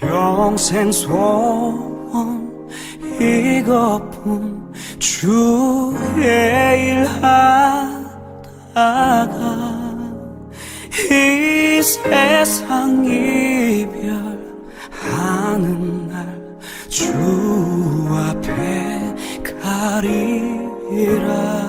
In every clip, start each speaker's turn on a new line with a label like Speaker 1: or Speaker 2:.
Speaker 1: 평생 소원 이것뿐 주의 일하다가 이 세상 이별하는 날 주 앞에 가리라.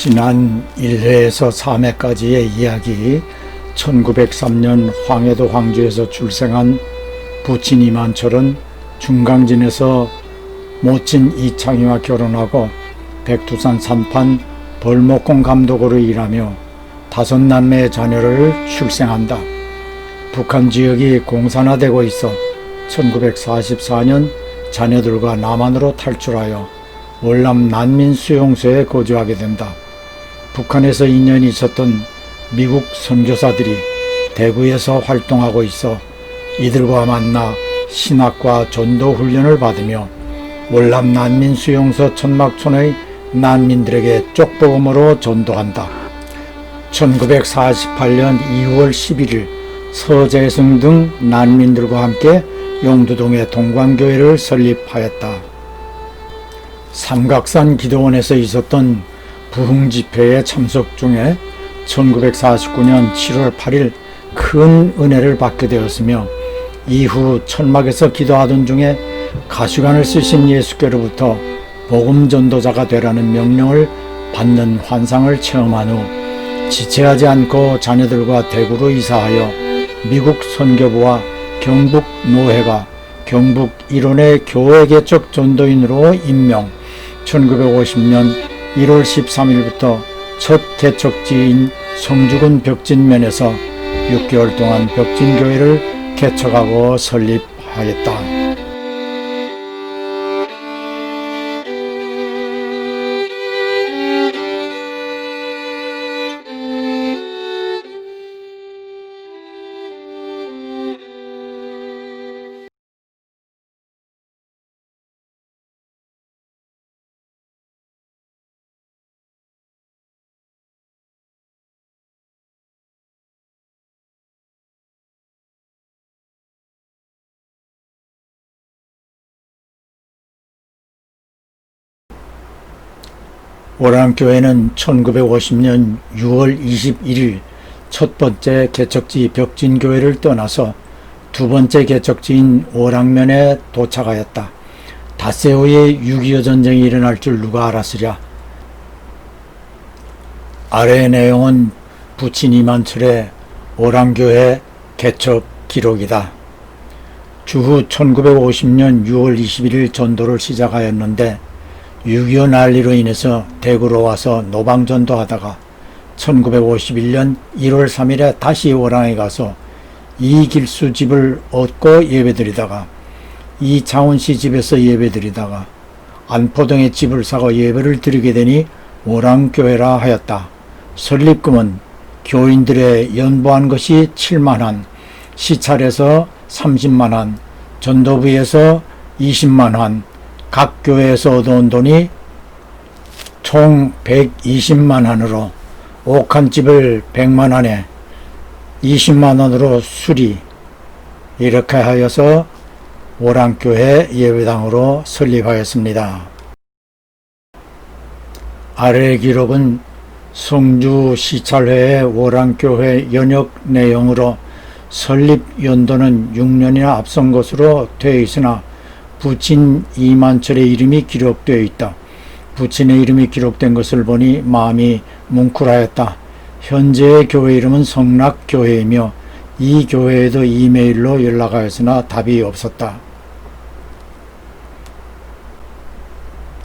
Speaker 2: 지난 1회에서 3회까지의 이야기, 1903년 황해도 황주에서 출생한 부친 이만철은 중강진에서 모친 이창희와 결혼하고 백두산 산판 벌목공 감독으로 일하며 5남매의 자녀를 출생한다. 북한 지역이 공산화되고 있어 1944년 자녀들과 남한으로 탈출하여 월남 난민 수용소에 거주하게 된다. 북한에서 2년 있었던 미국 선교사들이 대구에서 활동하고 있어 이들과 만나 신학과 전도 훈련을 받으며 월남 난민 수용소 천막촌의 난민들에게 쪽복음으로 전도한다. 1948년 2월 11일 서재승 등 난민들과 함께 용두동의 동관교회를 설립하였다. 삼각산 기도원에서 있었던 부흥집회에 참석 중에 1949년 7월 8일 큰 은혜를 받게 되었으며 이후 천막에서 기도하던 중에 가시관을 쓰신 예수께로부터 복음 전도자가 되라는 명령을 받는 환상을 체험한 후 지체하지 않고 자녀들과 대구로 이사하여 미국 선교부와 경북 노회가 경북 일원의 교회 개척 전도인으로 임명, 1950년 1월 13일부터 첫 개척지인 성주군 벽진면에서 6개월 동안 벽진교회를 개척하고 설립하였다. 오랑교회는 1950년 6월 21일 첫 번째 개척지 벽진교회를 떠나서 두 번째 개척지인 오랑면에 도착하였다. 닷새 후에 6.25 전쟁이 일어날 줄 누가 알았으랴. 아래의 내용은 부친 이만철의 오랑교회 개척 기록이다. 주후 1950년 6월 21일 전도를 시작하였는데 6.25 난리로 인해서 대구로 와서 노방전도 하다가 1951년 1월 3일에 다시 오랑에 가서 이길수 집을 얻고 예배드리다가 이창훈씨 집에서 예배드리다가 안포동에 집을 사고 예배를 드리게 되니 오랑교회라 하였다. 설립금은 교인들의 연보한 것이 7만원, 시찰에서 30만원, 전도부에서 20만원, 각 교회에서 얻어온 돈이 총 120만원으로 옥한집을 100만원에 20만원으로 수리, 이렇게 하여서 오랑교회 예배당으로 설립하였습니다. 아래의 기록은 성주 시찰회의 오랑교회 연역 내용으로 설립 연도는 6년이나 앞선 것으로 되어 있으나 부친 이만철의 이름이 기록되어 있다. 부친의 이름이 기록된 것을 보니 마음이 뭉클하였다. 현재의 교회 이름은 성락교회이며 이 교회에도 이메일로 연락하였으나 답이 없었다.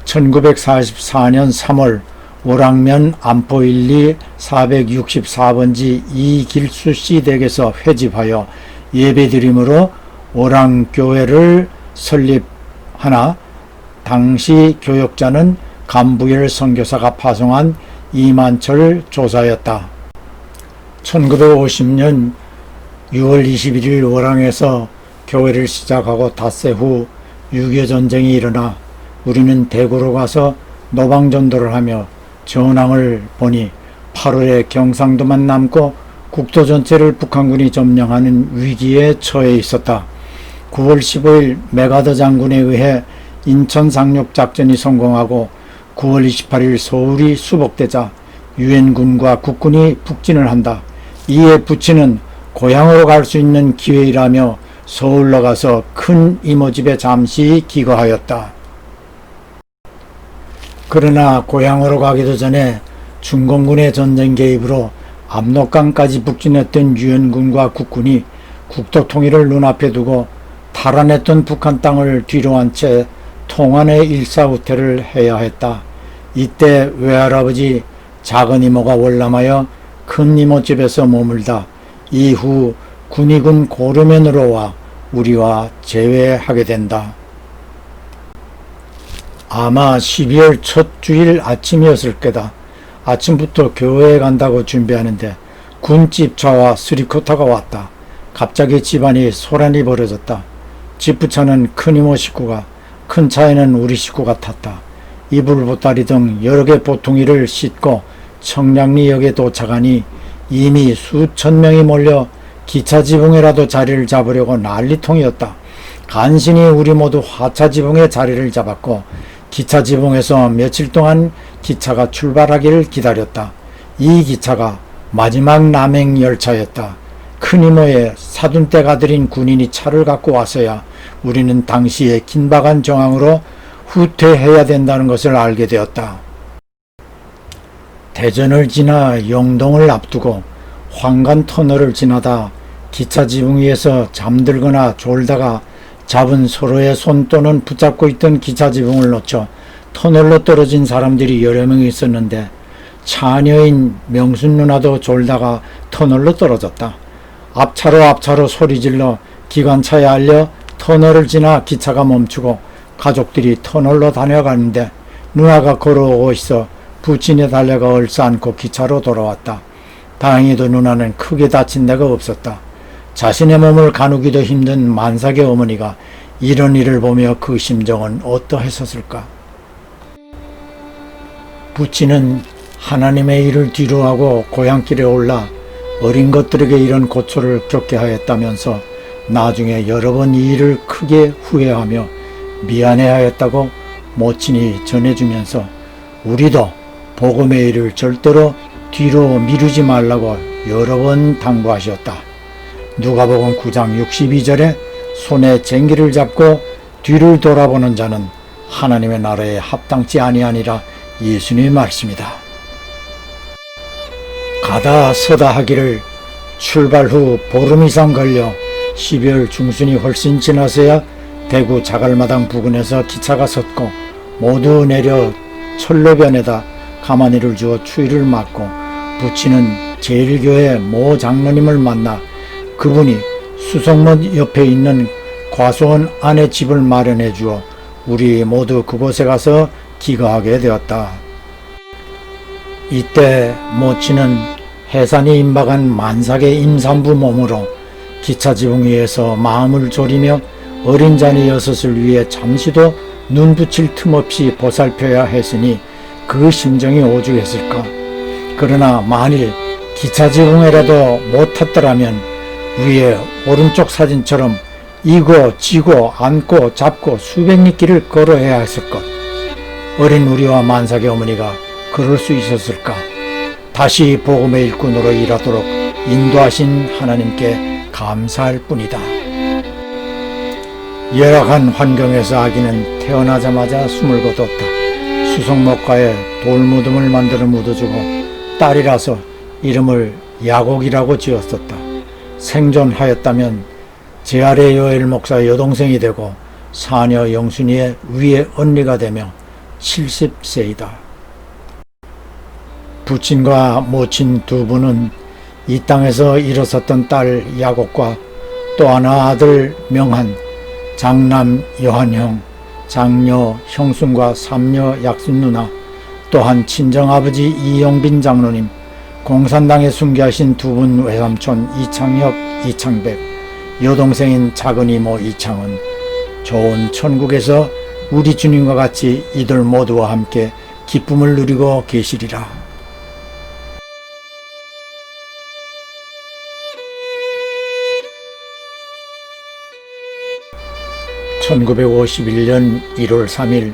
Speaker 2: 1944년 3월 오락면 안포 1리 464번지 이길수씨 댁에서 회집하여 예배드림으로 오랑교회를 설립하나 당시 교역자는 감부열 선교사가 파송한 이만철 조사였다. 1950년 6월 21일 오랑에서 교회를 시작하고 닷새 후 6.25 전쟁이 일어나 우리는 대구로 가서 노방전도를 하며 전황을 보니 8월에 경상도만 남고 국도 전체를 북한군이 점령하는 위기에 처해 있었다. 9월 15일 메가더 장군에 의해 인천 상륙작전이 성공하고 9월 28일 서울이 수복되자 유엔군과 국군이 북진을 한다. 이에 부친은 고향으로 갈 수 있는 기회이라며 서울로 가서 큰 이모집에 잠시 기거하였다. 그러나 고향으로 가기도 전에 중공군의 전쟁 개입으로 압록강까지 북진했던 유엔군과 국군이 국토 통일을 눈앞에 두고 탈환했던 북한 땅을 뒤로한 채 통안의 일사후퇴를 해야 했다. 이때 외할아버지 작은 이모가 월남하여 큰 이모 집에서 머물다 이후 군의군 고르면으로 와 우리와 재회하게 된다. 아마 12월 첫 주일 아침이었을 거다. 아침부터 교회에 간다고 준비하는데 군집 차와 스리코타가 왔다. 갑자기 집안이 소란이 벌어졌다. 집부차는 큰이모 식구가, 큰 차에는 우리 식구가 탔다. 이불 보따리 등 여러 개 보퉁이를 싣고 청량리역에 도착하니 이미 수천 명이 몰려 기차 지붕에라도 자리를 잡으려고 난리통이었다. 간신히 우리 모두 화차 지붕에 자리를 잡았고 기차 지붕에서 며칠 동안 기차가 출발하기를 기다렸다. 이 기차가 마지막 남행 열차였다. 큰이모의 사돈댁 아들인 군인이 차를 갖고 와서야 우리는 당시에 긴박한 정황으로 후퇴해야 된다는 것을 알게 되었다. 대전을 지나 영동을 앞두고 황간 터널을 지나다 기차 지붕 위에서 잠들거나 졸다가 잡은 서로의 손 또는 붙잡고 있던 기차 지붕을 놓쳐 터널로 떨어진 사람들이 여러 명 있었는데 차녀인 명순 누나도 졸다가 터널로 떨어졌다. 앞차로 소리질러 기관차에 알려 터널을 지나 기차가 멈추고 가족들이 터널로 다녀가는데 누나가 걸어오고 있어 부친에 달려가 얼싸안고 기차로 돌아왔다. 다행히도 누나는 크게 다친 데가 없었다. 자신의 몸을 가누기도 힘든 만삭의 어머니가 이런 일을 보며 그 심정은 어떠했었을까? 부친은 하나님의 일을 뒤로하고 고향길에 올라 어린 것들에게 이런 고초를 겪게 하였다면서 나중에 여러 번 이 일을 크게 후회하며 미안해하였다고 모친이 전해주면서 우리도 복음의 일을 절대로 뒤로 미루지 말라고 여러 번 당부하셨다. 누가복음 9장 62절에 손에 쟁기를 잡고 뒤를 돌아보는 자는 하나님의 나라에 합당치 아니하니라 예수님의 말씀이다. 가다 서다 하기를 출발 후 보름 이상 걸려 12월 중순이 훨씬 지나서야 대구 자갈마당 부근에서 기차가 섰고 모두 내려 철로변에다 가마니를 주어 추위를 맞고 부친은 제일교회 모 장로님을 만나 그분이 수성문 옆에 있는 과수원 안에 집을 마련해 주어 우리 모두 그곳에 가서 기거하게 되었다. 이때 모친은 해산이 임박한 만삭의 임산부 몸으로 기차 지붕 위에서 마음을 졸이며 어린 자녀 6을 위해 잠시도 눈 붙일 틈 없이 보살펴야 했으니 그 심정이 오죽했을까. 그러나 만일 기차 지붕에라도 못 탔더라면 위에 오른쪽 사진처럼 이고 지고 앉고 잡고 수백 리길을 걸어야 했을 것. 어린 우리와 만삭의 어머니가 그럴 수 있었을까. 다시 복음의 일꾼으로 일하도록 인도하신 하나님께 감사할 뿐이다. 열악한 환경에서 아기는 태어나자마자 숨을 거뒀다. 수성목가에 돌무덤을 만들어 묻어주고 딸이라서 이름을 야곡이라고 지었었다. 생존하였다면 제 아래 여엘 목사의 여동생이 되고 사녀 영순이의 위의 언니가 되며 70세이다. 부친과 모친 두 분은 이 땅에서 일어섰던 딸 야곱과 또 하나 아들 명한, 장남 요한형, 장녀 형순과 삼녀 약순 누나, 또한 친정아버지 이영빈 장로님, 공산당에 순교하신 두 분 외삼촌 이창혁, 이창백, 여동생인 작은 이모 이창은 좋은 천국에서 우리 주님과 같이 이들 모두와 함께 기쁨을 누리고 계시리라. (1951년 1월 3일)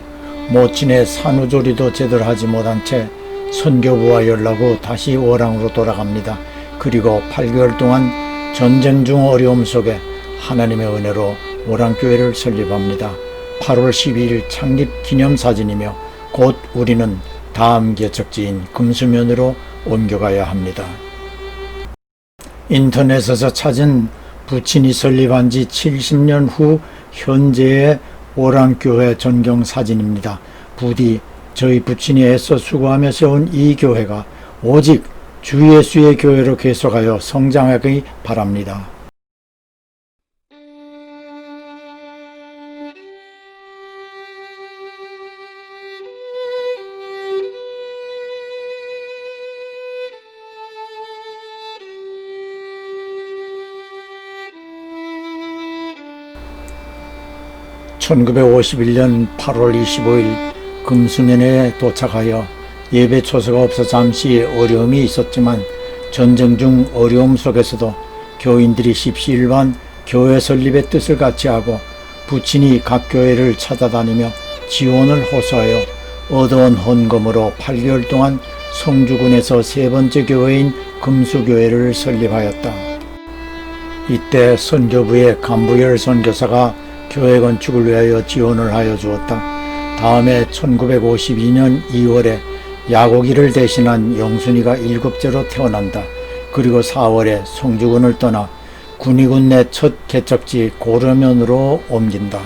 Speaker 2: 모친의 산후조리도 제대로 하지 못한 채 선교부와 연락 후 다시 오랑으로 돌아갑니다. 그리고 8개월 동안 전쟁 중 어려움 속에 하나님의 은혜로 오랑교회를 설립합니다. 8월 12일 창립 기념사진이며 곧 우리는 다음 개척지인 금수면으로 옮겨가야 합니다. 인터넷에서 찾은 부친이 설립한 지 70년 후 현재의 오랑교회 전경 사진입니다. 부디 저희 부친이 애써 수고하며 세운 이 교회가 오직 주 예수의 교회로 계속하여 성장하기 바랍니다. (1951년 8월 25일) 금수면에 도착하여 예배 초소가 없어 잠시 어려움이 있었지만 전쟁 중 어려움 속에서도 교인들이 십시일반 교회 설립의 뜻을 같이 하고 부친이 각 교회를 찾아다니며 지원을 호소하여 얻어온 헌금으로 8개월 동안 성주군에서 세 번째 교회인 금수교회를 설립하였다. 이때 선교부의 간부열 선교사가 교회 건축을 위하여 지원을 하여 주었다. 다음에 1952년 2월에 야고기를 대신한 영순이가 7째로 태어난다. 그리고 4월에 성주군을 떠나 군위군 내 첫 개척지 고려면으로 옮긴다.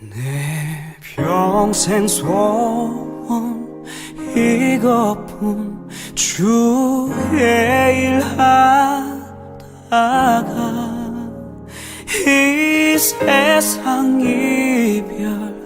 Speaker 1: 내 평생 소원 이것뿐 주의 일 하다가 이 세상 이별